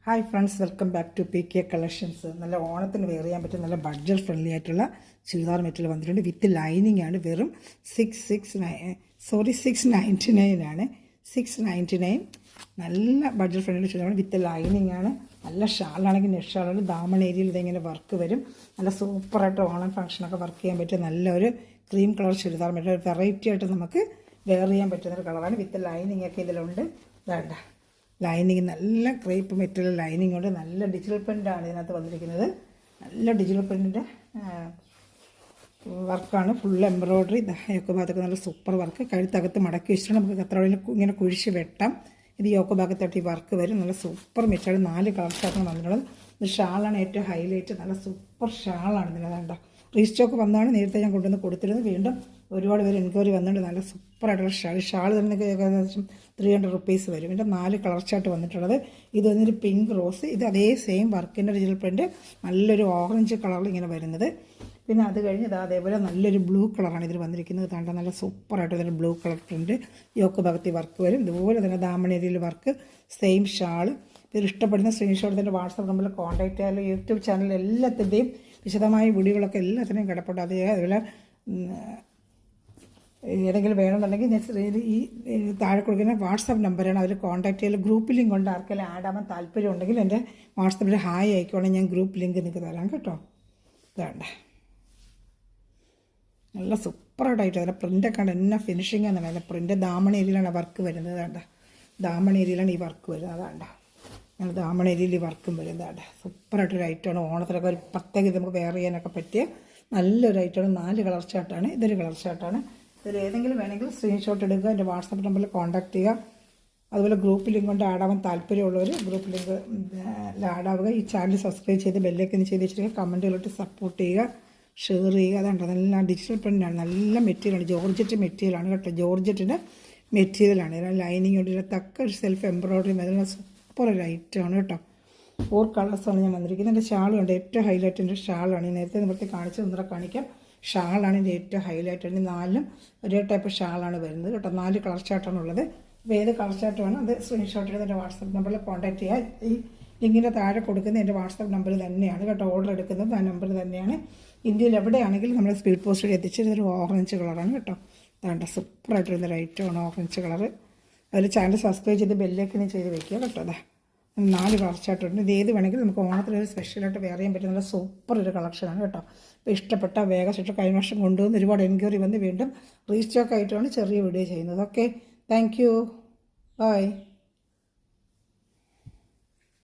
Hi friends, welcome back to P K collections. നല്ല ഓണത്തിന് wear ചെയ്യാൻ പറ്റും നല്ല ബഡ്ജറ്റ് ഫ്രണ്ട്ലി ആയിട്ടുള്ള ചുരിദാർ മെറ്റീരിയൽ വന്നിട്ടുണ്ട്. വിത്ത് ലൈനിങ് ആണ്. വെറും 699 ആണ്. 699 നല്ല ബഡ്ജറ്റ് ഫ്രണ്ട്ലി ചുരിദാറാണ്. വിത്ത് ലൈനിങ് ആണ്. നല്ല ഷാളാണെങ്കിൽ നെറ്റ് ഷാളാണ്. ദാമൺ ഏരിയയിൽ ഇതെങ്ങനെ വർക്ക് വരും. നല്ല സൂപ്പറായിട്ട് ഓണം ഫംഗ്ഷനൊക്കെ വർക്ക് ചെയ്യാൻ പറ്റിയ നല്ലൊരു cream colour churidar material. Variety ആയിട്ട് നമുക്ക് വെയർ ചെയ്യാൻ പറ്റുന്നൊരു കളറാണ്. വിത്ത് ലൈനിങ് ഒക്കെ ഇതിലുണ്ട്. വേണ്ട ലൈനിങ് നല്ല ക്രേപ്പ് മെറ്റീരിയൽ ലൈനിങ് കൊണ്ട് നല്ല ഡിജിറ്റൽ പ്രിൻ്റാണ് ഇതിനകത്ത് വന്നിരിക്കുന്നത്. നല്ല ഡിജിറ്റൽ പ്രിൻറ്റിൻ്റെ വർക്കാണ്. Full embroidery. യോക്ക് ഭാഗത്തൊക്കെ നല്ല സൂപ്പർ വർക്ക്. കഴുത്തകത്ത് മടക്കി വെച്ചിട്ട് നമുക്ക് എത്ര വേണമെങ്കിലും ഇങ്ങനെ കുഴിച്ച് വെട്ടാം. ഇത് യോക്ക് ഭാഗത്തായിട്ട് ഈ വർക്ക് വരും. നല്ല സൂപ്പർ മെറ്റീരിയൽ 4 കളർ ചാർട്ടാണ് വന്നിട്ടുള്ളത്. ഇത് ഷാളാണ് ഏറ്റവും ഹൈലൈറ്റ്. നല്ല സൂപ്പർ ഷാളാണ് ഇതിനകത്ത്. റീസ്റ്റോക്ക് വന്നാണ് നേരത്തെ ഞാൻ കൊണ്ടുവന്ന് കൊടുത്തിരുന്നത്. വീണ്ടും ഒരുപാട് പേര് എൻക്വയറി വന്നിട്ടുണ്ട്. നല്ല സൂപ്പറായിട്ടുള്ള ഷാൾ തന്നെ ഏകദേശം 300 റുപ്പീസ് വരും. ഇതിൻ്റെ 4 കളർ ചാർട്ട് വന്നിട്ടുള്ളത്. ഇത് വന്നൊരു പിങ്ക് റോസ്. ഇത് അതേ സെയിം വർക്കിൻ്റെ ഡിജിറ്റൽ പ്രിൻ്റ് നല്ലൊരു ഓറഞ്ച് കളറിൽ ഇങ്ങനെ വരുന്നത്. പിന്നെ അത് കഴിഞ്ഞ് ഇത് അതേപോലെ നല്ലൊരു ബ്ലൂ കളറാണ് ഇതിൽ വന്നിരിക്കുന്നത്. താണ്ട നല്ല സൂപ്പറായിട്ട് ഇതിൻ്റെ ബ്ലൂ കളർ പ്രിൻ്റ് യോക്ക് ഭാഗത്ത് വർക്ക് വരും. ഇതുപോലെ തന്നെ ദാമണേരിയിൽ വർക്ക്, സെയിം ഷാൾ. ഇതിൽ ഇഷ്ടപ്പെടുന്ന സ്ക്രീൻഷോട്ട് തന്നെ വാട്സാപ്പ് നമ്പറിൽ കോൺടാക്റ്റ് ചെയ്യാൻ. യൂട്യൂബ് ചാനൽ എല്ലാത്തിൻ്റെയും വിശദമായ വീഡിയോകളൊക്കെ എല്ലാത്തിനെയും കിടപ്പുണ്ട്. അതുപോലെ ഏതെങ്കിലും വേണമെന്നുണ്ടെങ്കിൽ ഈ താഴെ കൊടുക്കുന്ന വാട്സാപ്പ് നമ്പറാണ്. അതിൽ കോൺടാക്ട് ചെയ്യാൻ. ഗ്രൂപ്പ് ലിങ്ക് ഉണ്ട്. ആർക്കെങ്കിലും ആഡ് ആവാൻ താല്പര്യം ഉണ്ടെങ്കിൽ എൻ്റെ വാട്സാപ്പിൽ ഹായ് ആയിക്കോണെങ്കിൽ ഞാൻ ഗ്രൂപ്പ് ലിങ്ക് നിങ്ങൾക്ക് തരാം കേട്ടോ. വേണ്ട നല്ല സൂപ്പറായിട്ടായിട്ട് അതിൻ്റെ പ്രിൻ്റൊക്കെ ഉണ്ട്. എന്നാ ഫിനിഷിംഗ് എന്നാണ്. അതിൻ്റെ പ്രിൻ്റ് ദാമൺ ഏരിയയിലാണ് വർക്ക് വരുന്നത്. വേണ്ട ദാമൺ ഏരിയയിലാണ് ഈ വർക്ക് വരുന്നത്. അതാണ്ട നല്ല ദാമൺ ഏരിയയിൽ ഈ വർക്കും വരും. വേണ്ട സൂപ്പറായിട്ടൊരു ഐറ്റമാണ്. ഓണത്തിലൊക്കെ ഒരു പ്രത്യേക നമുക്ക് വെയർ ചെയ്യാനൊക്കെ പറ്റിയ നല്ലൊരു ഐറ്റമാണ്. 4 കളർ ചാർട്ടാണ്. ഇതൊരു കളർ ചാർട്ടാണ്. ഇതിൽ ഏതെങ്കിലും വേണമെങ്കിൽ സ്ക്രീൻഷോട്ട് എടുക്കുക. എൻ്റെ വാട്സാപ്പ് നമ്പറിൽ കോൺടാക്ട് ചെയ്യുക. അതുപോലെ ഗ്രൂപ്പ് ലിങ്ക് കൊണ്ട് ആഡാവാൻ താല്പര്യമുള്ളവർ ഗ്രൂപ്പ് ലിങ്ക് ആഡാവുക. ഈ ചാനൽ സബ്സ്ക്രൈബ് ചെയ്ത് ബെല്ലൊക്കെ ചെയ്ത് വെച്ചിട്ട് കമൻറ്റുകളിട്ട് സപ്പോർട്ട് ചെയ്യുക, ഷെയർ ചെയ്യുക. അതുകൊണ്ട് നല്ല ഡിജിറ്റൽ പ്രിൻ്റാണ്. നല്ല മെറ്റീരിയലാണ്. ജോർജറ്റ് മെറ്റീരിയലാണ് കേട്ടോ. ജോർജറ്റിൻ്റെ മെറ്റീരിയലാണ്. ഇതിന് ലൈനിങ് കൊണ്ട് തക്ക ഒരു സെൽഫ് എംബ്രോയ്ഡറി അതിനുള്ള സൂപ്പർ ഒരു ഐറ്റമാണ് കേട്ടോ. 4 കളേഴ്സാണ് ഞാൻ വന്നിരിക്കുന്നത്. എൻ്റെ ഷാളുണ്ട്. ഏറ്റവും ഹൈലൈറ്റിൻ്റെ ഷാളാണ്. നേരത്തെ നമ്മളത്തെ കാണിച്ച് ഒന്നര കാണിക്കാം. ഷാളാണ് എൻ്റെ ഏറ്റവും ഹൈലൈറ്റ്. 4 ഒരേ ടൈപ്പ് ഷാളാണ് വരുന്നത് കേട്ടോ. 4 കളർ ചാർട്ടാണ് ഉള്ളത്. അപ്പോൾ ഏത് കളർ ചാർട്ട് വേണം അത് സ്ക്രീൻഷോട്ട് ചെയ്ത് എൻ്റെ വാട്സാപ്പ് നമ്പറിൽ കോൺടാക്ട് ചെയ്യുക. ഈ ലിങ്കിൻ്റെ താഴെ കൊടുക്കുന്ന എൻ്റെ വാട്സാപ്പ് നമ്പർ തന്നെയാണ് കേട്ടോ. ഓർഡർ എടുക്കുന്നത് ആ നമ്പർ തന്നെയാണ്. ഇന്ത്യയിൽ എവിടെയാണെങ്കിലും നമ്മൾ സ്പീഡ് പോസ്റ്റിൽ എത്തിച്ചൊരു ഓറഞ്ച് കളറാണ് കേട്ടോ. അതാണ്ട് സൂപ്പറായിട്ടുള്ളൊരു ഐറ്റമാണ് ഓറഞ്ച് കളറ്. അതിൽ ചാനൽ സബ്സ്ക്രൈബ് ചെയ്ത് ബെല്ലേക്ക് ചെയ്ത് വെക്കുക കേട്ടോ. അതെ 4 കളർ ചാർട്ടുണ്ട്. ഇത് ഏത് വേണമെങ്കിലും നമുക്ക് ഓണത്തിലൊരു സ്പെഷ്യലായിട്ട് വെയർ ചെയ്യാൻ പറ്റുന്ന സൂപ്പർ ഒരു കളക്ഷനാണ് കേട്ടോ. അപ്പോൾ ഇഷ്ടപ്പെട്ട വേഗം കഴിഞ്ഞ വർഷം കൊണ്ടുവന്ന് ഒരുപാട് എൻക്വയറി വന്ന് വീണ്ടും റീസ്റ്റോക്ക് ആയിട്ടാണ് ചെറിയ വീഡിയോ ചെയ്യുന്നത്. Okay, thank you, by.